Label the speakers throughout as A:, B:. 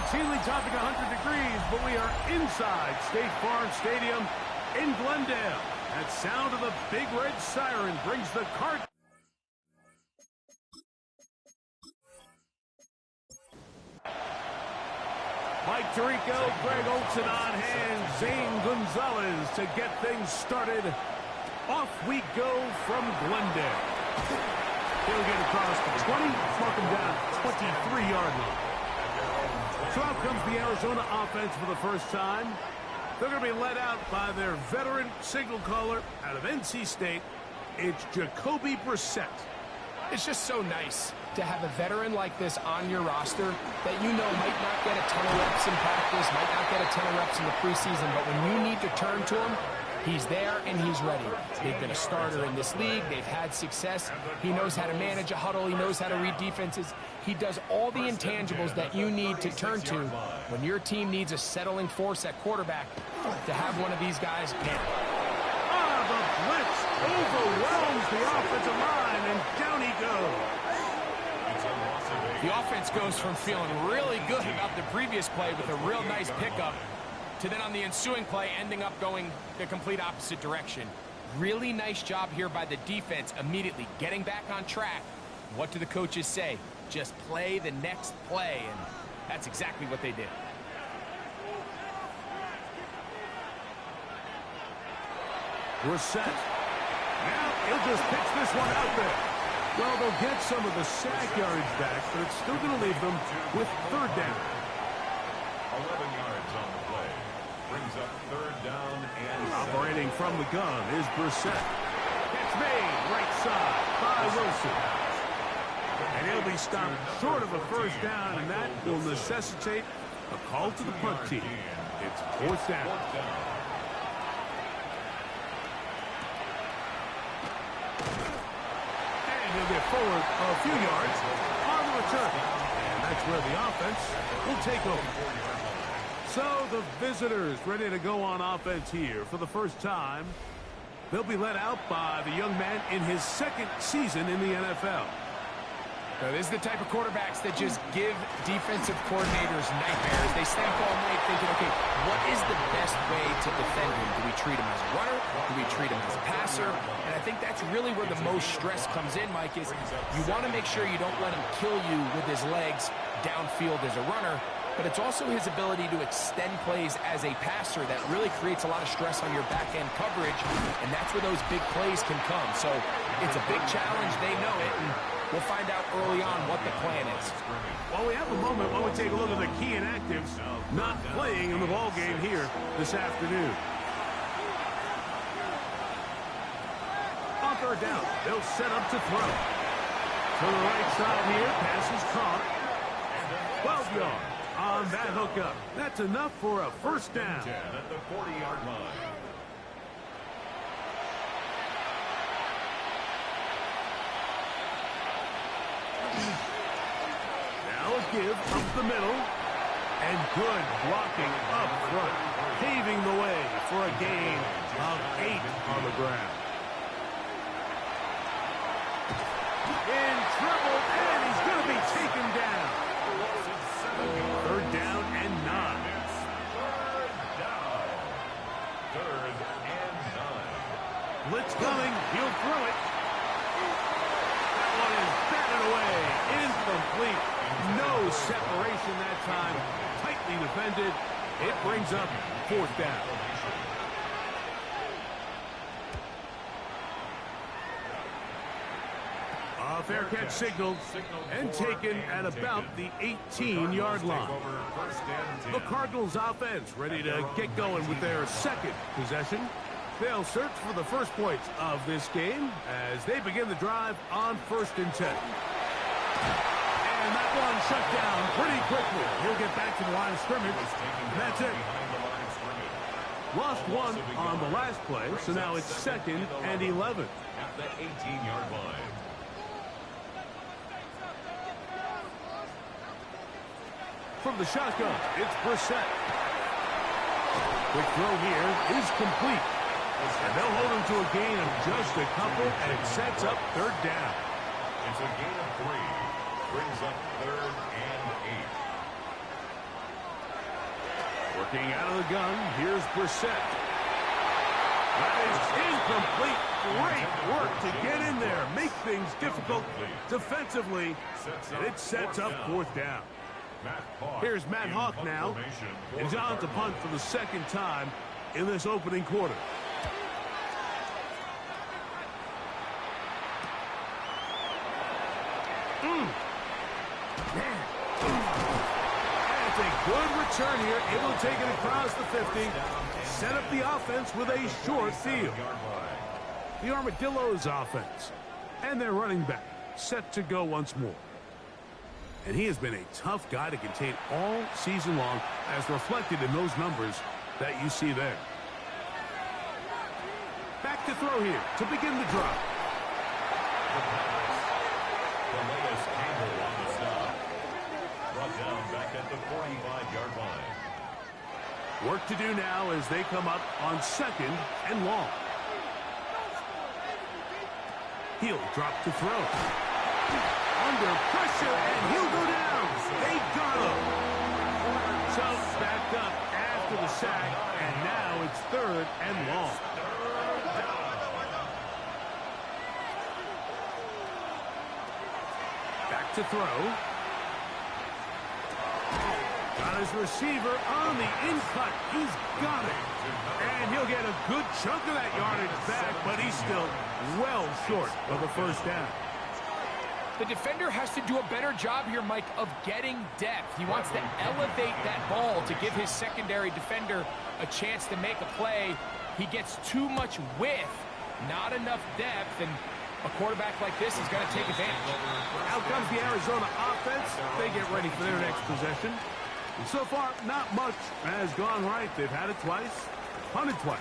A: routinely topping 100 degrees, but we are inside State Farm Stadium in Glendale. That sound of the big red siren brings the cart. Mike Tirico, Greg Olson on hand, Zane Gonzalez to get things started. Off we go from Glendale. He'll get across the 20, mark him down 23-yard line. So out comes the Arizona offense for the first time. They're going to be led out by their veteran signal caller out of NC State. It's Jacoby Brissett.
B: It's just so nice to have a veteran like this on your roster that you know might not get a ton of reps in practice, might not get a ton of reps in the preseason, but when you need to turn to him, he's there and he's ready. They've been a starter in this league. They've had success. He knows how to manage a huddle. He knows how to read defenses. He does all the intangibles that you need to turn to when your team needs a settling force at quarterback to have one of these guys.
A: The blitz overwhelms the offensive line, and down he goes.
B: The offense goes from feeling really good about the previous play with a real nice pickup to then on the ensuing play ending up going the complete opposite direction. Really nice job here by the defense immediately getting back on track. What do the coaches say? Just play the next play, and that's exactly what they did.
A: Brissett. Now he'll just pitch this one out there. Well, they'll get some of the sack yardage back, but it's still going to leave them with third down.
C: 11 yards on the play. Brings up third down and
A: operating from the gun is Brissett. Catch made right side by Wilson. And he'll be stopped short of a first down, and that will necessitate a call to the punt team. It's fourth down. He'll get forward a few yards on the return. And that's where the offense will take over. So the visitors ready to go on offense here for the first time. They'll be led out by the young man in his second season in the NFL.
B: Now, this is the type of quarterbacks that just give defensive coordinators nightmares. They stand up all night thinking, okay, what is the best way to defend him? Do we treat him as a runner? Do we treat him as a passer? And I think that's really where the most stress comes in, Mike, is you want to make sure you don't let him kill you with his legs downfield as a runner, but it's also his ability to extend plays as a passer that really creates a lot of stress on your back-end coverage, and that's where those big plays can come. So it's a big challenge. They know it, and we'll find out early on what the plan is.
A: Well, we have a moment while we take a look at the key inactives not playing in the ballgame here this afternoon. On third down, they'll set up to throw. To the right side here, pass is caught. 12 yards on that hookup. That's enough for a first down.
C: 10 at the 40-yard line.
A: Now a give up the middle, and good blocking up front, paving the way for a gain of 8 on the ground. In trouble, and he's going to be taken down. Third down and 9.
C: Third and 9.
A: Blitz coming, he'll throw it. That one is batted away, incomplete. No separation that time, tightly defended. It brings up fourth down. A fair catch signaled and taken at about the 18-yard line. The Cardinals offense ready to get going with their second possession. They'll search for the first points of this game as they begin the drive on 1st and 10. And that one shut down pretty quickly. He'll get back to the line of scrimmage. That's it. Lost one on the last play, so now it's 2nd and 11.
C: At the 18-yard line.
A: From the shotgun, it's Brissett. Quick throw here is complete. And they'll hold him to a gain of just a couple, and it sets up third down.
C: It's a gain of 3. Brings up 3rd and 8.
A: Working out of the gun, here's Brissett. That is incomplete. Great work to get in there, make things difficult defensively, and it sets up fourth down. Here's Matt Hawk now, and he's on to punt for the second time in this opening quarter. It's a good return here, able to take it across the 50, set up the offense with a short field. The Armadillos offense, and their running back set to go once more. And he has been a tough guy to contain all season long, as reflected in those numbers that you see there. Back to throw here to begin the drive.
C: Brought down back at the 45-yard line.
A: Work to do now as they come up on second and long. He'll drop to throw. Under pressure, and he'll go down. They got him. So backed up after the sack, and now it's third and long. Back to throw. Got his receiver on the in-cut. He's got it. And he'll get a good chunk of that yardage back, but he's still well short of the first down.
B: The defender has to do a better job here, Mike, of getting depth. He wants to elevate that ball to give his secondary defender a chance to make a play. He gets too much width, not enough depth, and a quarterback like this is going to take advantage.
A: Out comes the Arizona offense. They get ready for their next possession. And so far, not much has gone right. They've had it twice, punted twice.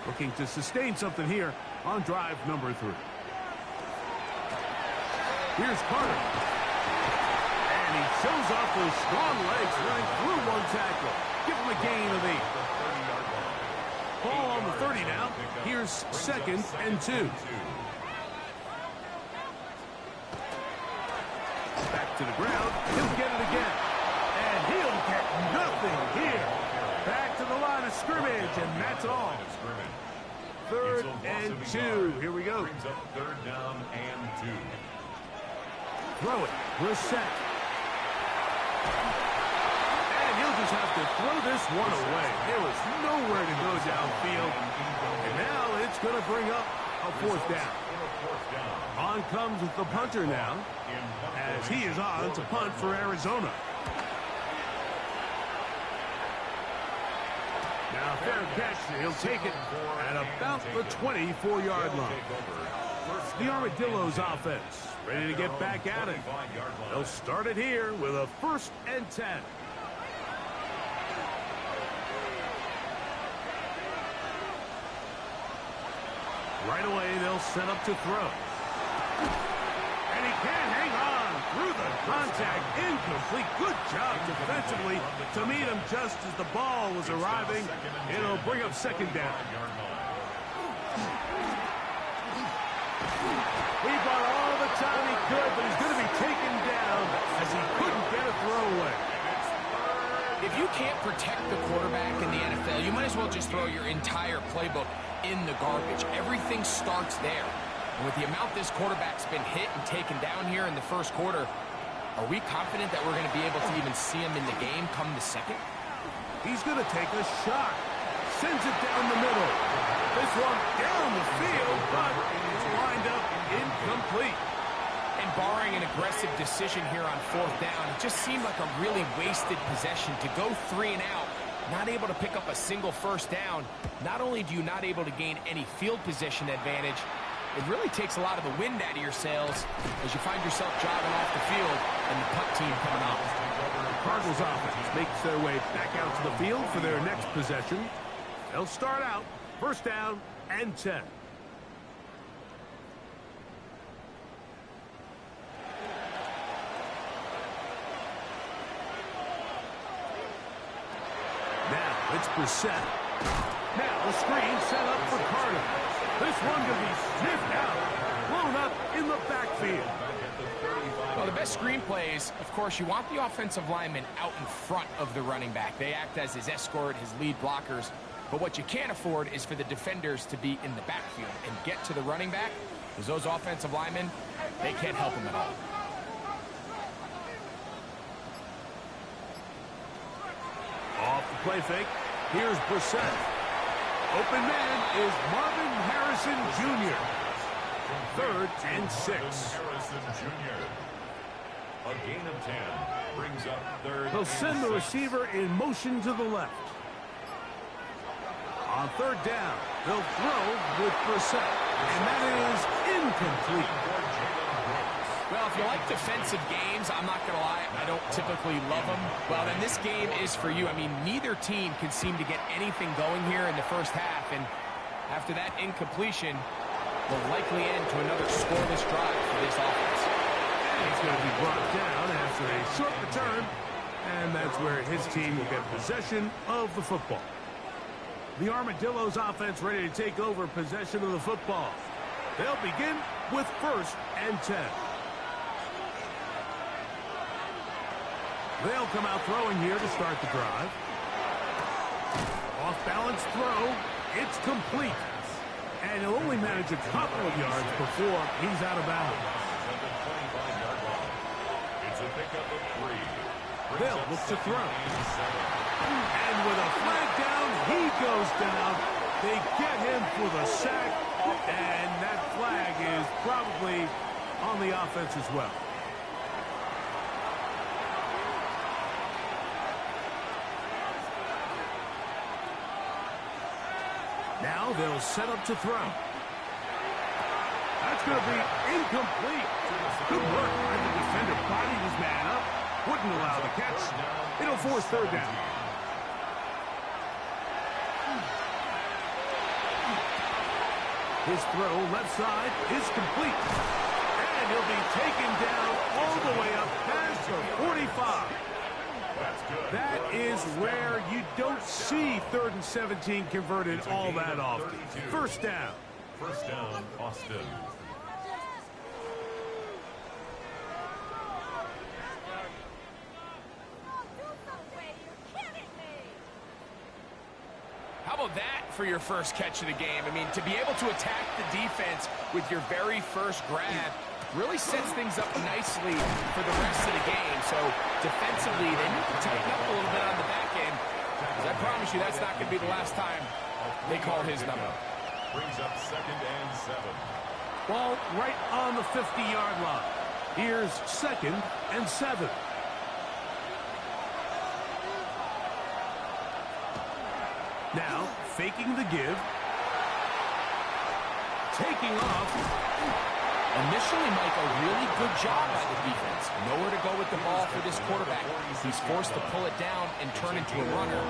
A: Looking to sustain something here on drive number 3. Here's Carter. And he shows off those strong legs running through one tackle. Give him a gain of 8. Ball on the 30 now. Here's second and 2. Back to the ground. He'll get it again. And he'll get nothing here. Back to the line of scrimmage, and that's all. Third and 2. Here we go.
C: Brings up third down and 2.
A: Throw it. Brissett. And he'll just have to throw this one away. There was nowhere to go downfield. And now it's going to bring up a fourth down. On comes the punter now, as he is on to punt for Arizona. Now, fair catch. He'll take it at about the 24-yard line. The Armadillos offense ready to get back at it. They'll start it here with a 1st and 10. Right away, they'll set up to throw. And he can't hang on through the contact. Incomplete. Good job defensively to meet him just as the ball was arriving. It'll bring up second down. He bought all the time he could, but he's going to be taken down as he couldn't get a throwaway.
B: If you can't protect the quarterback in the NFL, you might as well just throw your entire playbook in the garbage. Everything starts there. And with the amount this quarterback's been hit and taken down here in the first quarter, are we confident that we're going to be able to even see him in the game come the second?
A: He's going to take a shot. Sends it down the middle. This one down the field, but it's lined up incomplete.
B: And barring an aggressive decision here on fourth down, it just seemed like a really wasted possession to go 3 and out, not able to pick up a single first down. Not only do you not able to gain any field position advantage, it really takes a lot of the wind out of your sails as you find yourself jogging off the field and the punt team coming off.
A: The Cardinals offense makes their way back out to the field for their next possession. They'll start out 1st down and 10. Now it's Brissett. Now a screen set up for Carter. This one could be sniffed out, blown up in the backfield.
C: Back at the 35
B: Well, the best screenplays, of course, you want the offensive lineman out in front of the running back. They act as his escort, his lead blockers. But what you can't afford is for the defenders to be in the backfield and get to the running back, because those offensive linemen, they can't help him at all.
A: Off the play fake. Here's Brissett. Open man is Marvin Harrison Jr. 3rd and 6.
C: Harrison Jr. A gain of 10 brings up 3rd.
A: He'll send the receiver in motion to the left. On 3rd down, they'll throw with Brissett, and that is incomplete.
B: Well, if you like defensive games, I'm not going to lie, I don't typically love them. Well, then this game is for you. I mean, neither team can seem to get anything going here in the first half, and after that incompletion, will likely end to another scoreless drive for this offense.
A: And he's going to be brought down after a short return, and that's where his team will get possession of the football. The Armadillos offense ready to take over possession of the football. They'll begin with 1st and 10. They'll come out throwing here to start the drive. Off balance throw. It's complete. And he'll only manage a couple of yards before he's out of bounds.
C: It's a pickup of 3.
A: They'll look to throw. And with a flag down, he goes down. They get him for the sack, and that flag is probably on the offense as well. Now they'll set up to throw. That's going to be incomplete. Good work. And the defender bodied his man up. Wouldn't allow the catch. It'll force 3rd down. His throw left side is complete. And he'll be taken down all the way up past the 45. That is rare. You don't see 3rd and 17 converted all that often. 1st down.
C: 1st down, Austin.
B: How about that for your first catch of the game? I mean, to be able to attack the defense with your very first grab really sets things up nicely for the rest of the game. So defensively, they need to tighten up a little bit on the back end. Because I promise you, that's not going to be the last time they call his number.
C: Brings up 2nd and 7.
A: Ball right on the 50-yard line. Here's 2nd and 7. Now, faking the give. Taking off.
B: Initially, Mike, a really good job by the defense. Nowhere to go with the ball for this quarterback. He's forced to pull it down and turn into a runner.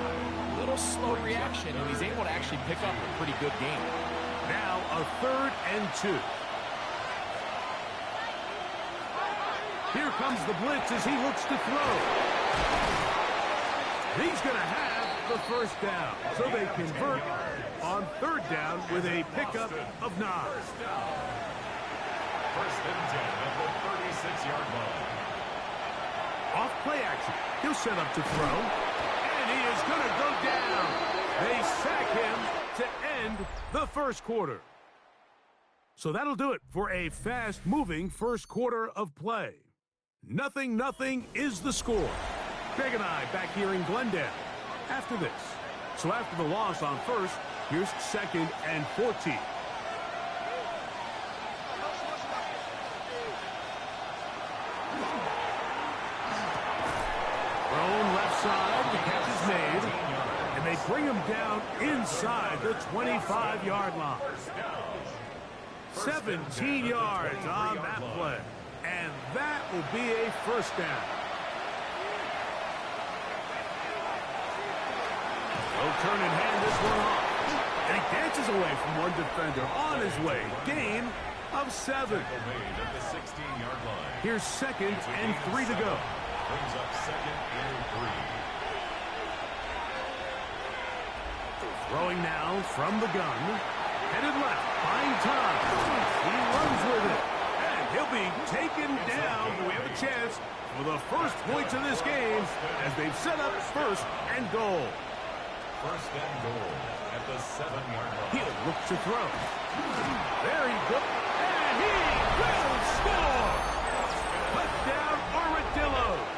B: Little slow reaction, and he's able to actually pick up a pretty good game.
A: Now, a 3rd and 2. Here comes the blitz as he looks to throw. He's going to have the 1st down. So they convert on 3rd down with a pickup of 9.
C: 1st and 10 at the 36-yard line.
A: Off play action. He'll set up to throw. And he is going to go down. They sack him to end the 1st quarter. So that'll do it for a fast-moving 1st quarter of play. 0-0 is the score. Greg and I back here in Glendale after this. So after the loss on 1st, here's 2nd and 14. Thrown left side, the catch is made, and they bring him down inside the 25-yard line. 17 yards on that play, and that will be a 1st down. He'll turn and hand this one off. And he dances away from one defender on his way. Gain of 7. Here's 2nd and 3 to go.
C: Brings up 2nd and 3.
A: Throwing now from the gun. Headed left. Buying time. He runs with it. And He'll be taken down. We have a chance for the first points of this game as they've set up first and goal.
C: First and goal at the 7-yard line.
A: He'll look to throw. There he goes. And he will score. Touchdown, Armadillos.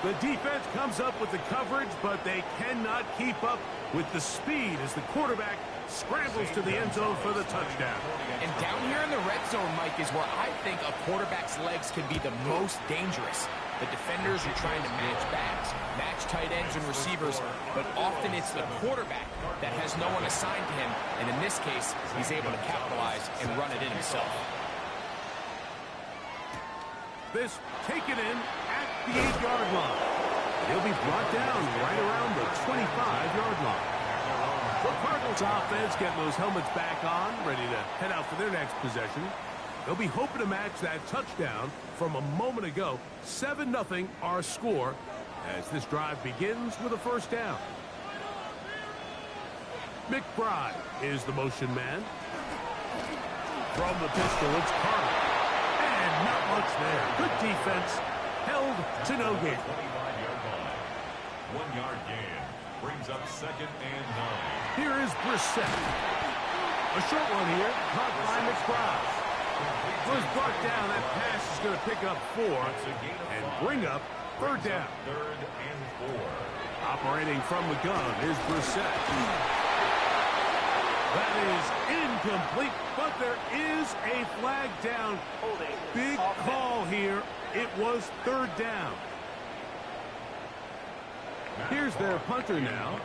A: The defense comes up with the coverage, but they cannot keep up with the speed as the quarterback scrambles to the end zone for the touchdown.
B: And down here in the red zone, Mike, is where I think a quarterback's legs can be the most dangerous. The defenders are trying to match backs, match tight ends and receivers, but often it's the quarterback that has no one assigned to him, and in this case, he's able to capitalize and run it in himself.
A: This taken in at the 8-yard line. He'll be brought down right around the 25-yard line. The Cardinals offense getting those helmets back on, ready to head out for their next possession. They'll be hoping to match that touchdown from a moment ago. 7-0 our score as this drive begins with a first down. McBride is the motion man. From the pistol, it's Carter. And not much there. Good defense. Held to no gain.
C: 25-yard line. 1-yard gain. Brings up second and 9.
A: Here is Brissett. A short one here. Caught by McBride. Was brought down. That pass is going to pick up 4 and bring up third down.
C: Third and 4.
A: Operating from the gun is Brissett. That is incomplete, but there is a flag down. Big call here. It was third down. Here's their punter now.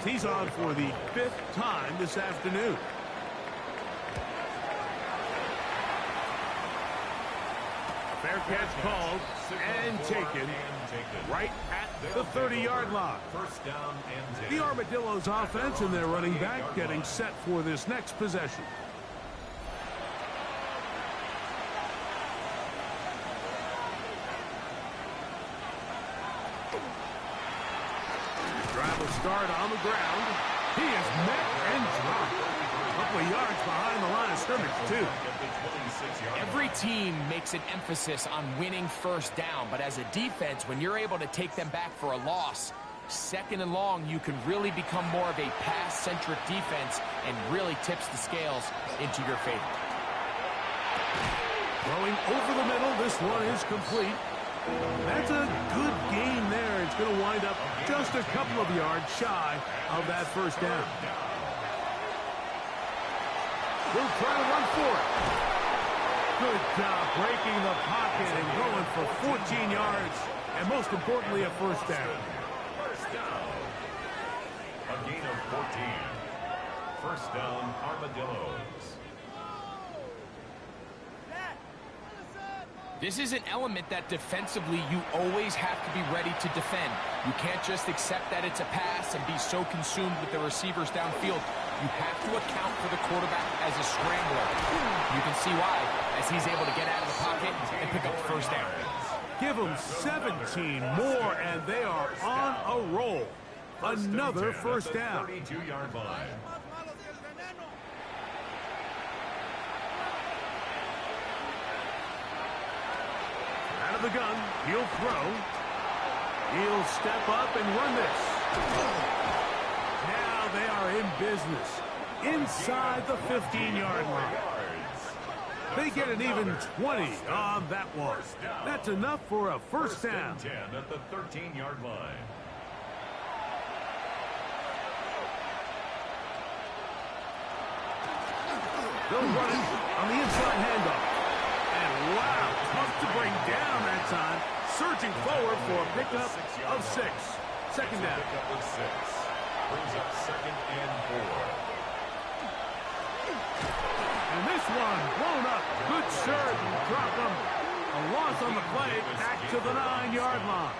A: He's on for the 5th time this afternoon. Fair catch called and taken right at the 30-yard line.
C: First down and 10.
A: The Armadillos offense and their running back getting set for this next possession. Drive will start on the ground. He is met and dropped. A couple of yards behind the line of scrimmage, too.
B: Every team makes an emphasis on winning first down, but as a defense, when you're able to take them back for a loss, second and long, you can really become more of a pass-centric defense and really tips the scales into your favor.
A: Throwing over the middle, this one is complete. That's a good gain there. It's going to wind up just a couple of yards shy of that first down. We'll try to run for it. Good job breaking the pocket and going for 14 yards, and most importantly, a first down.
C: First down. A gain of 14. First down, Armadillos.
B: This is an element that defensively you always have to be ready to defend. You can't just accept that it's a pass and be so consumed with the receivers downfield. You have to account for the quarterback as a scrambler. You can see why, as he's able to get out of the pocket and pick up the first down.
A: Give them 17 more, and they are on a roll. Another first down.
C: 32-yard line.
A: Out of the gun, he'll throw. He'll step up and run this. Now they are in business. Inside the 15-yard line. They get an even 20 on that one. That's enough for a first down.
C: 10 at the 13-yard line.
A: They'll run it on the inside handoff. And wow, tough to bring down that time. Surging forward for a pickup of 6. Second down.
C: Pickup of 6. Brings up second and 4.
A: And this one blown up. Good serve and drop him. A loss on the play back to the 9-yard line.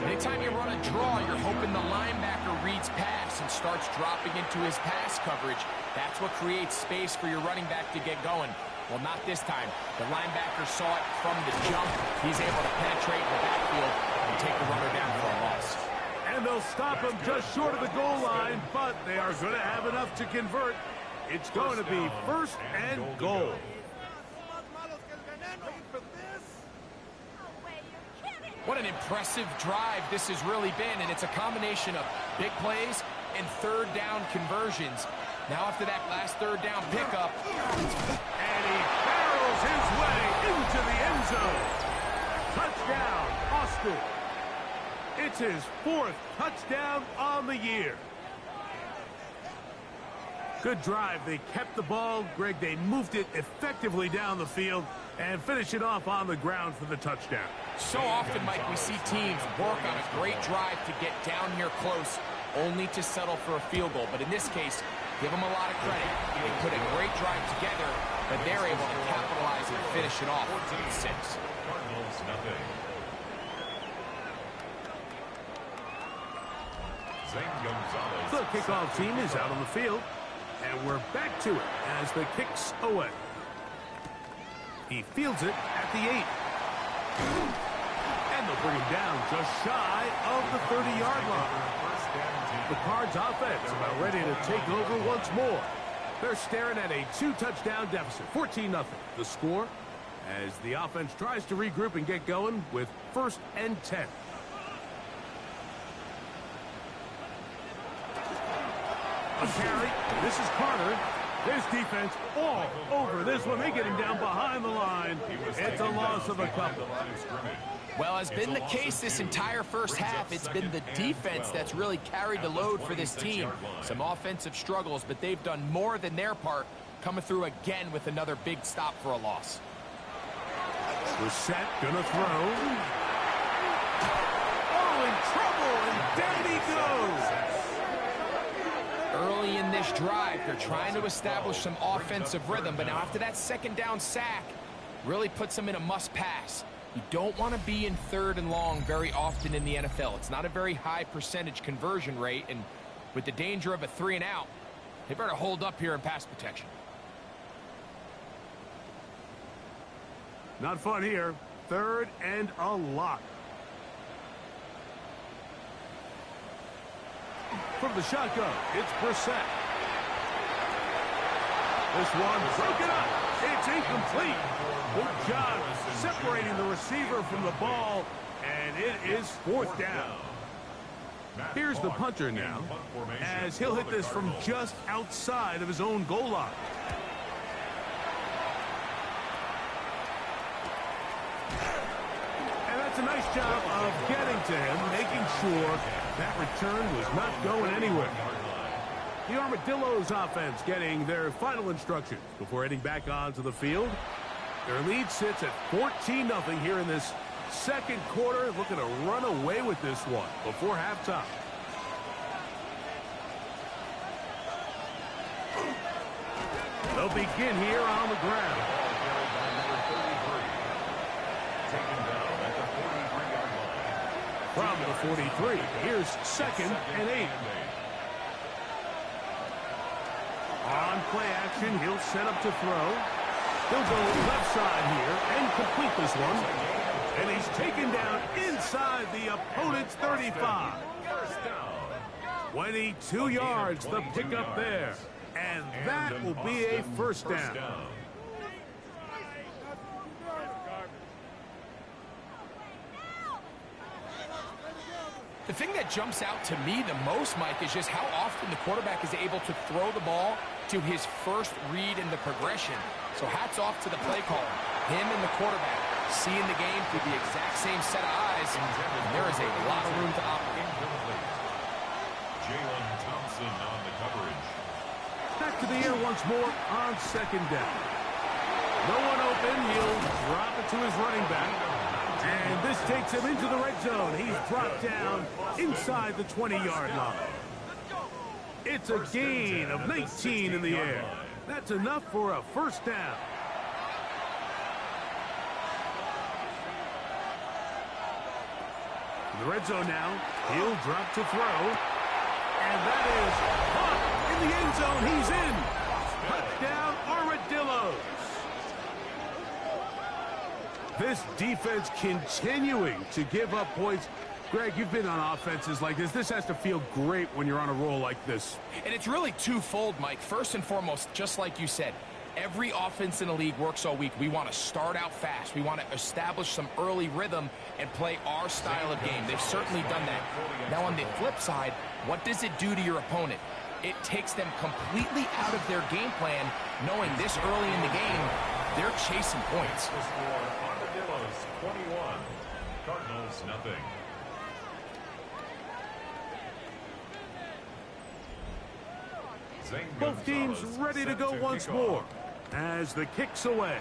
B: Anytime you run a draw, you're hoping the linebacker reads pass and starts dropping into his pass coverage. That's what creates space for your running back to get going. Well, not this time. The linebacker saw it from the jump. He's able to penetrate the backfield and take the runner down for a loss.
A: And they'll stop him just short of the goal line, but they are going to have enough to convert. It's going to be first and goal.
B: What an impressive drive this has really been, and it's a combination of big plays and third down conversions. Now after that last third down pickup,
A: and he barrels his way into the end zone. Touchdown, Austin. It's his 4th touchdown on the year. Good drive. They kept the ball. Greg, they moved it effectively down the field and finished it off on the ground for the touchdown.
B: So often, Mike, we see teams work on a great drive to get down here close, only to settle for a field goal. But in this case, give them a lot of credit. They put a great drive together, but they're able to capitalize and finish it off with 6.
C: Cardinals, nothing.
A: The kickoff team is out on the field, and we're back to it as the kick's away. He fields it at the 8. And they'll bring him down just shy of the 30-yard line. The Cards offense about ready to take over once more. They're staring at a 2-touchdown deficit, 14-0. The score as the offense tries to regroup and get going with 1st and 10. A carry. This is Carter. There's defense all over this one. They get him down behind the line. It's a loss of a couple.
B: Well, as been the case this entire first half, it's been the defense that's really carried the load for this team. Some offensive struggles, but they've done more than their part, coming through again with another big stop for a loss.
A: Brissett gonna throw. Oh, in trouble, and down he goes.
B: Early in this drive, they're trying to establish some offensive rhythm, but now after that 2nd down sack, really puts them in a must-pass. You don't want to be in 3rd and long very often in the NFL. It's not a very high percentage conversion rate, and with the danger of a 3-and-out, they better hold up here in pass protection.
A: Not fun here. 3rd and a lot. From the shotgun, it's Brissett. This one broken up. It's incomplete. Good job separating the receiver from the ball, and it is 4th down. Here's the punter now, as he'll hit this from just outside of his own goal line. And that's a nice job of getting to him, making sure that return was not going anywhere. The Armadillos offense getting their final instructions before heading back onto the field. Their lead sits at 14-0 here in this 2nd quarter. Looking to run away with this one before halftime. They'll begin here on the ground. From the 43, here's 2nd and 8. On play action, he'll set up to throw. He'll go left side here and complete this one. And he's taken down inside the opponent's 35. 22 yards, the pickup there. And that will be a 1st down.
B: The thing that jumps out to me the most, Mike, is just how often the quarterback is able to throw the ball to his first read in the progression. So hats off to the play caller. Him and the quarterback seeing the game through the exact same set of eyes, and there is a lot of room to operate.
C: Jalen Thompson on the coverage.
A: Back to the air once more on 2nd down. No one open. He'll drop it to his running back. And this takes him into the red zone. He's dropped down inside the 20-yard line. It's a gain of 19 in the air. That's enough for a 1st down. In the red zone now, he'll drop to throw. And that is caught in the end zone. He's in. Touchdown, Armadillos. This defense continuing to give up points Greg, you've been on offenses like this. This has to feel great when you're on a roll like this.
B: And it's really twofold, Mike. First and foremost, just like you said, every offense in the league works all week. We want to start out fast. We want to establish some early rhythm and play our style of game. They've certainly done that. Now, on the flip side, what does it do to your opponent? It takes them completely out of their game plan, knowing this early in the game, they're chasing points.
C: The score, Armadillos 21, Cardinals nothing.
A: Both teams ready to go once more as the kick's away.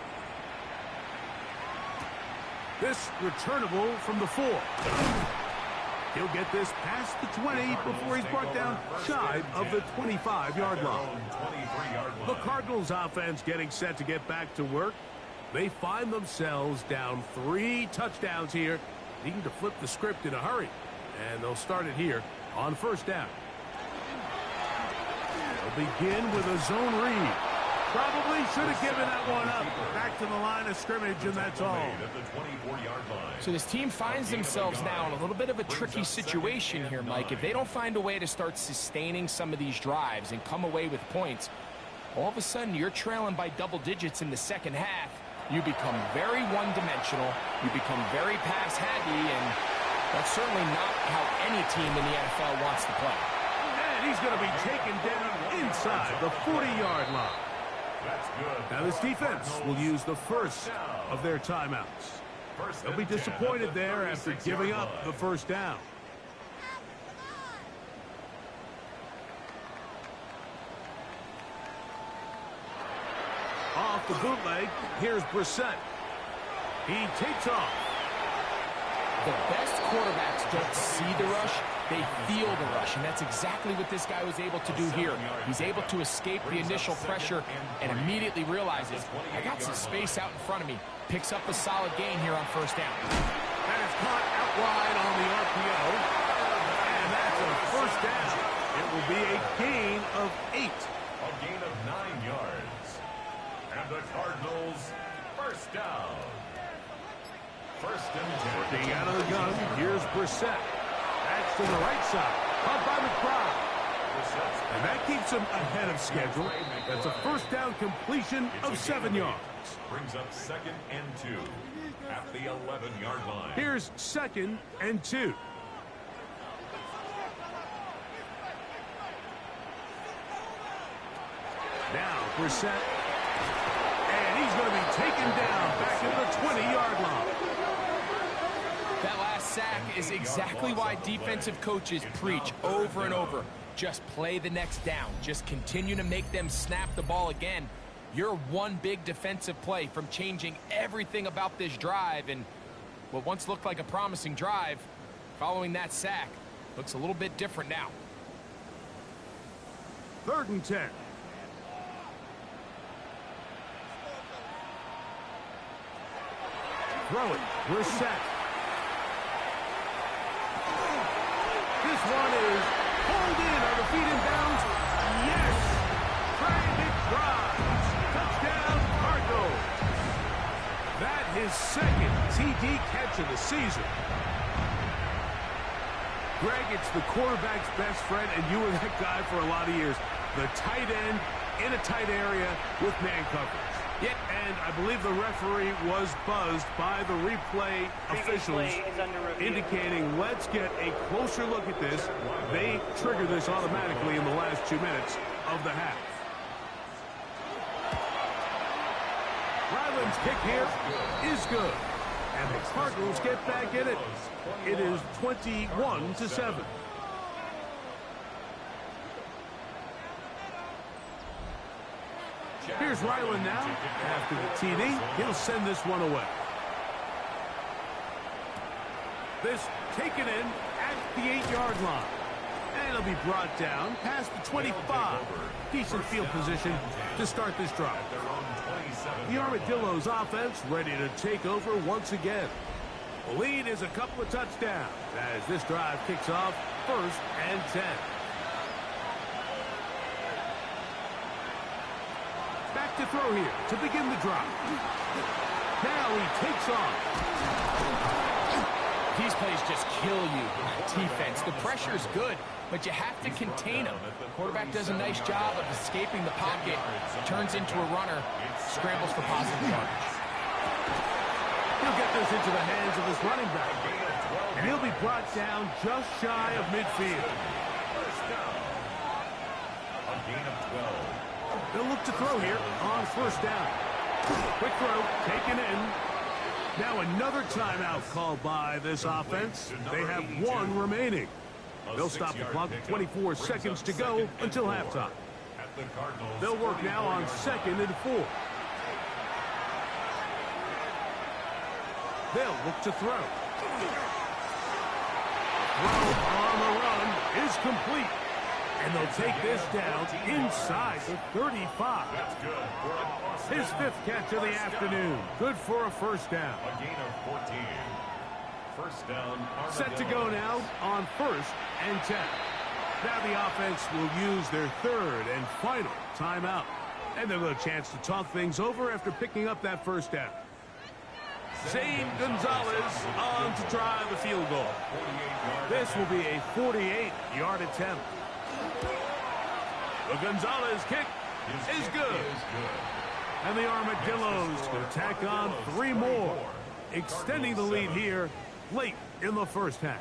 A: This returnable from the 4. He'll get this past the 20 before he's brought down shy of the 25-yard line. The Cardinals offense getting set to get back to work. They find themselves down 3 touchdowns here, needing to flip the script in a hurry. And they'll start it here on first down. They'll begin with a zone read. Probably should have given that one up. Back to the line of scrimmage, and that's all.
B: So this team finds themselves now in a little bit of a tricky situation here, Mike. If they don't find a way to start sustaining some of these drives and come away with points, all of a sudden you're trailing by double digits in the second half. You become very one-dimensional. You become very pass-heavy, and that's certainly not how any team in the NFL wants to play.
A: And he's going to be taken down inside the 40-yard line. Now this defense will use the first of their timeouts. They'll be disappointed there after giving up the first down. Off the bootleg, here's Brissett. He takes off.
B: The best quarterbacks don't see the rush, they feel the rush, and that's exactly what this guy was able to do here. He's able to escape the initial pressure and immediately realizes, I got some space out in front of me. Picks up a solid gain here on first down.
A: That is caught out wide on the RPO, and that's a first down. It will be a gain of 8.
C: A gain of 9 yards. And the Cardinals first down. First and 10.
A: Working out of the gun, here's Brissett. That's to the right side. Caught by McBride. And that keeps him ahead of schedule. That's a first down completion of 7 yards.
C: Brings up 2nd and 2 at the 11-yard line.
A: Here's 2nd and 2. Now Brissett. And he's going to be taken down back at the 20-yard line.
B: That last sack is exactly why defensive coaches preach over and over. Just play the next down. Just continue to make them snap the ball again. You're one big defensive play from changing everything about this drive, and what once looked like a promising drive, following that sack, looks a little bit different now.
A: 3rd and 10. Throw it. Brissett. This one is pulled in. Are the feet in bounds? Yes! Trey McBride. Touchdown, Cardinals. That his 2nd TD catch of the season. Greg, it's the quarterback's best friend, and you were that guy for a lot of years. The tight end in a tight area with man coverage. Yeah, and I believe the referee was buzzed by the replay officials indicating, let's get a closer look at this. They trigger this automatically in the last 2 minutes of the half. Ryland's kick here is good. And the Cardinals get back in it. It is 21-7. Here's Ryland now. After the TD, he'll send this one away. This taken in at the 8-yard line. And it'll be brought down past the 25. Decent field position to start this drive. The Armadillos offense ready to take over once again. The lead is a couple of touchdowns as this drive kicks off 1st and 10. Back to throw here to begin the drive. Now he takes off.
B: These plays just kill you on defense. The pressure is good, but you have to contain them. The quarterback does a nice job of escaping the pocket, turns into a runner, scrambles for positive yardage.
A: He'll get this into the hands of his running back, and he'll be brought down just shy of midfield.
C: First down. A gain of 12.
A: They'll look to throw here on first down. Quick throw, taken in. Now another timeout called by this offense. They have one remaining. They'll stop the clock with 24 seconds to go until halftime. They'll work now on 2nd and 4. They'll look to throw. Throw on the run is complete. And they'll take this down inside the 35. His 5th catch of the afternoon. Good for a first down.
C: A gain of 14. First down.
A: Set to go now on 1st and 10. Now the offense will use their 3rd and final timeout. And they'll have a chance to talk things over after picking up that first down. Zane Gonzalez on to try the field goal. This will be a 48-yard attempt. The Gonzalez kick is good. And the Armadillos can tack on 3 more, extending the lead here late in the first half.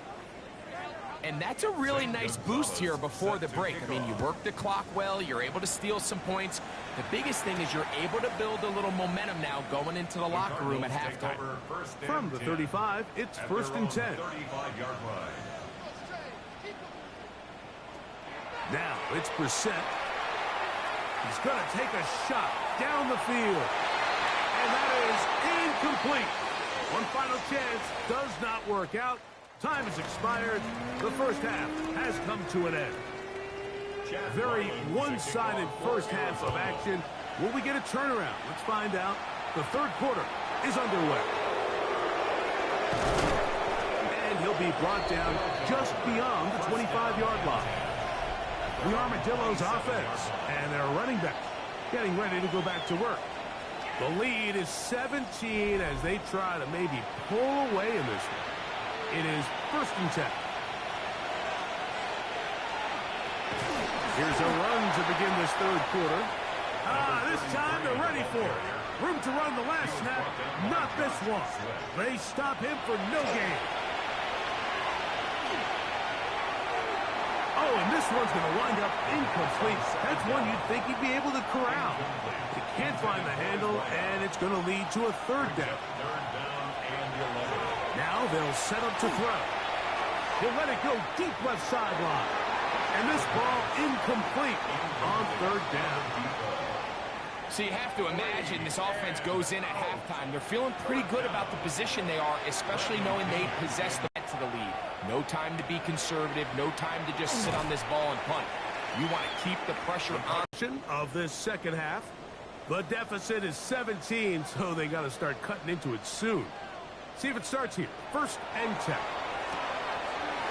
B: And that's a really nice boost here before the break. I mean, you work the clock well, you're able to steal some points. The biggest thing is you're able to build a little momentum now going into the locker room at halftime.
A: From the 35, it's 1st and 10. Now it's Brissett. He's going to take a shot down the field. And that is incomplete. One final chance does not work out. Time has expired. The first half has come to an end. Very one-sided first half of action. Will we get a turnaround? Let's find out. The 3rd quarter is underway. And he'll be brought down just beyond the 25-yard line. The Armadillos offense and their running back getting ready to go back to work. The lead is 17 as they try to maybe pull away in this one. It is 1st and 10. Here's a run to begin this 3rd quarter. This time they're ready for it. Room to run the last snap, not this one. They stop him for no gain. Oh, and this one's going to wind up incomplete. That's one you'd think he'd be able to corral. He can't find the handle, and it's going to lead to a 3rd down. Now they'll set up to throw. He'll let it go deep left sideline. And this ball incomplete on 3rd down.
B: So you have to imagine this offense goes in at halftime. They're feeling pretty good about the position they are, especially knowing they possess the to the lead. No time to be conservative. No time to just sit on this ball and punt. You want to keep the pressure on.
A: Of this second half. The deficit is 17, so they got to start cutting into it soon. See if it starts here. 1st and 10.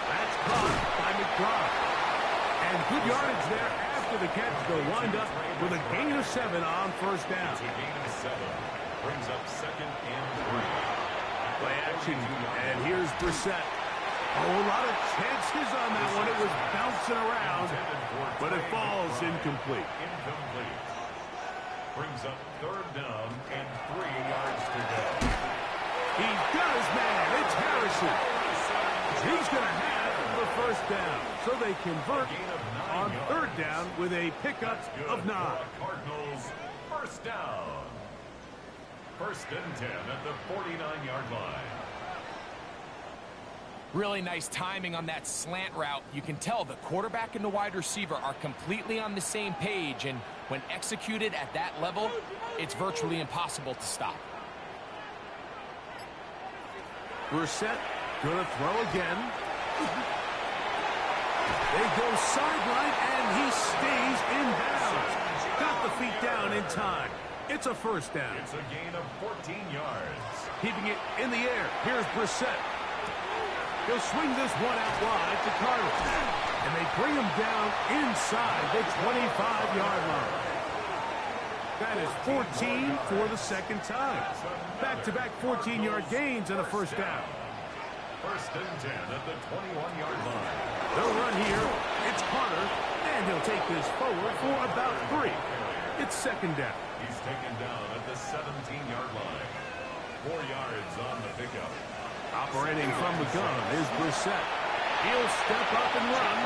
A: That's caught by McBride. And good yardage there after the catch. They'll wind up with a gain of 7 on 1st down.
C: A gain of 7 brings up 2nd and 3.
A: Play action, and here's Brissett. Oh, a lot of chances on that one. It was bouncing around, but it falls incomplete.
C: Brings up 3rd down and 3 yards to go.
A: He does, man. It's Harrison. He's going to have the 1st down. So they convert on 3rd down with a pickup of 9.
C: Cardinals 1st down. 1st and 10 at the 49-yard line.
B: Really nice timing on that slant route. You can tell the quarterback and the wide receiver are completely on the same page, and when executed at that level, it's virtually impossible to stop.
A: Brissett going to throw again. They go sideline, and he stays in bounds. Got the feet down in time. It's a 1st down.
C: It's a gain of 14 yards.
A: Keeping it in the air. Here's Brissett. He'll swing this one out wide to Carter. And they bring him down inside the 25-yard line. That is 14 for the 2nd time. Back-to-back 14-yard gains and a 1st down.
C: First and 10 at the 21-yard line.
A: They'll run here. It's Carter, and he'll take this forward for about 3. It's second down.
C: He's taken down at the 17-yard line. 4 yards on the pickup.
A: Operating from the gun is Brissett. He'll step up and run.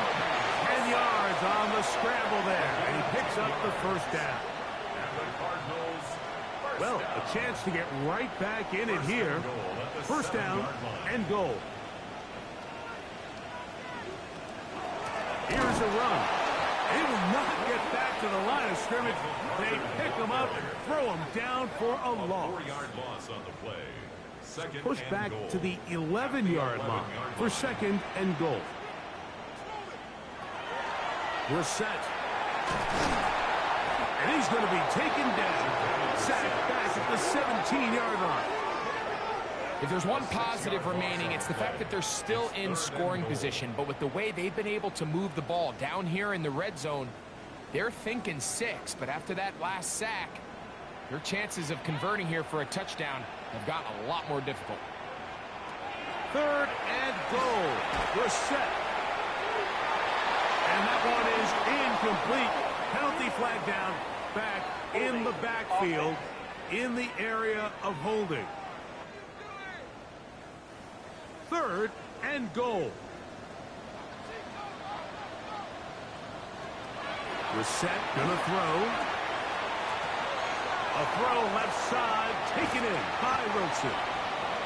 A: 10 yards on the scramble there, and he picks up the first down.
C: And the Cardinals,
A: Well, a chance to get right back in it here. First down and goal. Here's a run. He will not get back to the line of scrimmage. They pick him up and throw him down for a loss.
C: 4-yard loss on the play. Second
A: Push
C: and
A: back
C: goal.
A: to the 11-yard line for second and goal. Brissett. And he's going to be taken down. Sacked back at the 17-yard line.
B: If there's one positive remaining, it's the fact that they're still in scoring position. But with the way they've been able to move the ball down here in the red zone, they're thinking 6. But after that last sack, their chances of converting here for a touchdown have gotten a lot more difficult.
A: Third and goal. Brissett. And that one is incomplete. Penalty flag down. Back in the backfield in the area of holding. Third and goal. Brissett gonna throw. A throw left side, taken in by Wilson.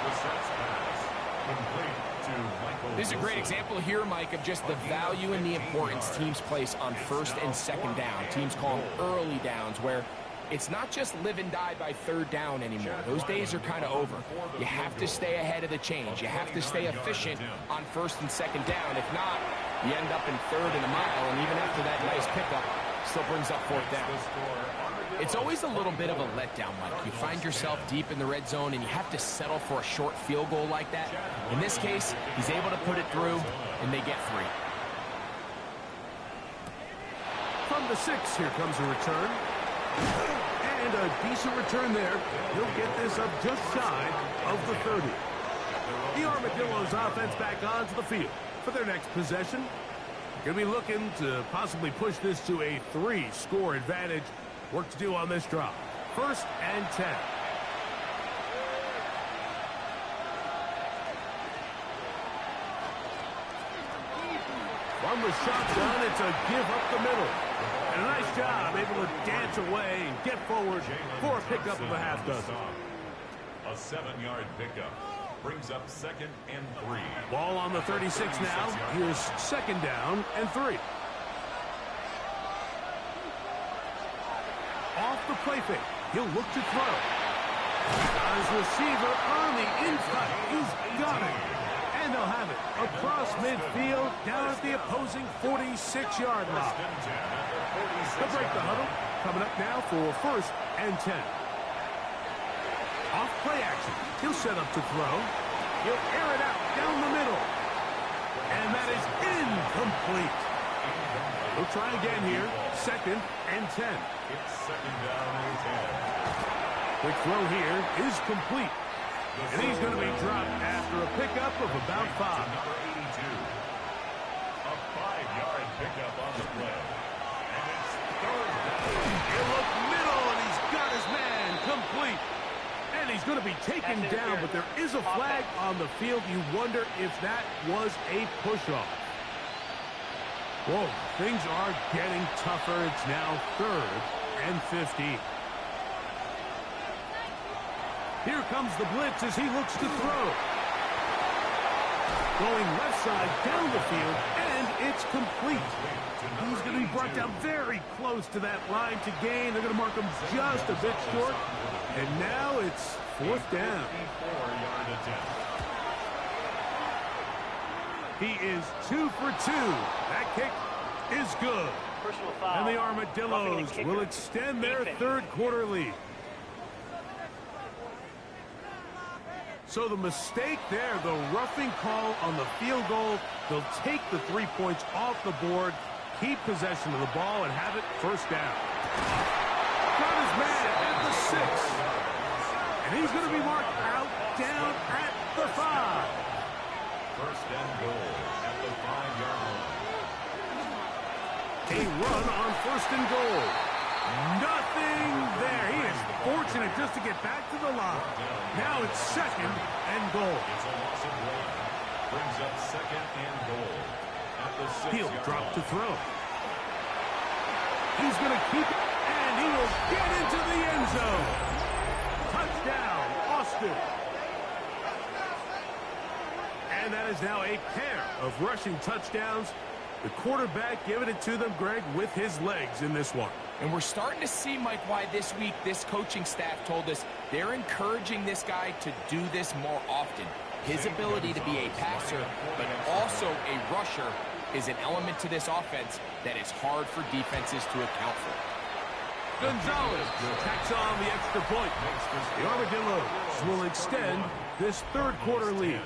C: Brissett's pass complete to Michael
B: This is a great
C: Wilson.
B: example here, Mike, of just the value and the importance teams place on first and second down. Teams call them early downs, where it's not just live and die by third down anymore. Those days are kind of over. You have to stay ahead of the change. You have to stay efficient on first and second down. If not, you end up in third and a mile, and even after that nice pickup, still brings up fourth down. It's always a little bit of a letdown, Mike. You find yourself deep in the red zone, and you have to settle for a short field goal like that. In this case, he's able to put it through, and they get 3.
A: From the 6, here comes a return. And a decent return there. He'll get this up just shy of the 30. The Armadillos offense back onto the field for their next possession. Going to be looking to possibly push this to a 3-score advantage. Work to do on this drop. First and 10. From the shotgun, it's a give up the middle. And a nice job, able to dance away and get forward for a pickup of a half dozen.
C: A 7-yard pickup brings up second and 3.
A: Ball on the 36 now. Here's second down and 3. Off the play fake. He'll look to throw. Got his receiver on the inside. He's got it. And they'll have it across midfield down at the opposing 46-yard line. They'll break the huddle. Coming up now for first and 10. Off play action. He'll set up to throw. He'll air it out down the middle. And that is incomplete. He'll try again here. Second and 10.
C: It's second down and 10.
A: Quick throw here is complete. And he's going to be dropped after a pickup of about 5.
C: Number 82. A 5-yard pickup on the play. And it's third down.
A: He'll look middle, and he's got his man complete. And he's going to be taken down, but there is a flag on the field. You wonder if that was a push-off. Whoa, things are getting tougher. It's now third and 15. Here comes the blitz as he looks to throw. Going left side down the field, and it's complete. He's going to be brought down very close to that line to gain. They're going to mark him just a bit short. And now it's fourth down.
C: 54-yard attempt.
A: He is 2 for 2. That kick is good.
D: Personal foul.
A: And the Armadillos will extend their third quarter lead. So the mistake there, the roughing call on the field goal, they'll take the 3 points off the board, keep possession of the ball, and have it first down. Got his man at the 6. And he's going to be marked out down at the 5.
C: first and goal at the 5-yard line.
A: A run on first and goal. Nothing there. He is fortunate just to get back to the line. Now it's second and goal.
C: It's a loss of 1. Brings up second and goal at the 6-yard line.
A: He'll drop to throw. He's going to keep it, and he will get into the end zone. Touchdown, Austin. And that is now a pair of rushing touchdowns. The quarterback giving it to them, Greg, with his legs in this one.
B: And we're starting to see, Mike, why this week this coaching staff told us they're encouraging this guy to do this more often. His ability to be a passer, but also a rusher, is an element to this offense that is hard for defenses to account for.
A: Gonzalez tacks on the extra point. The Armadillos will extend this third quarter lead.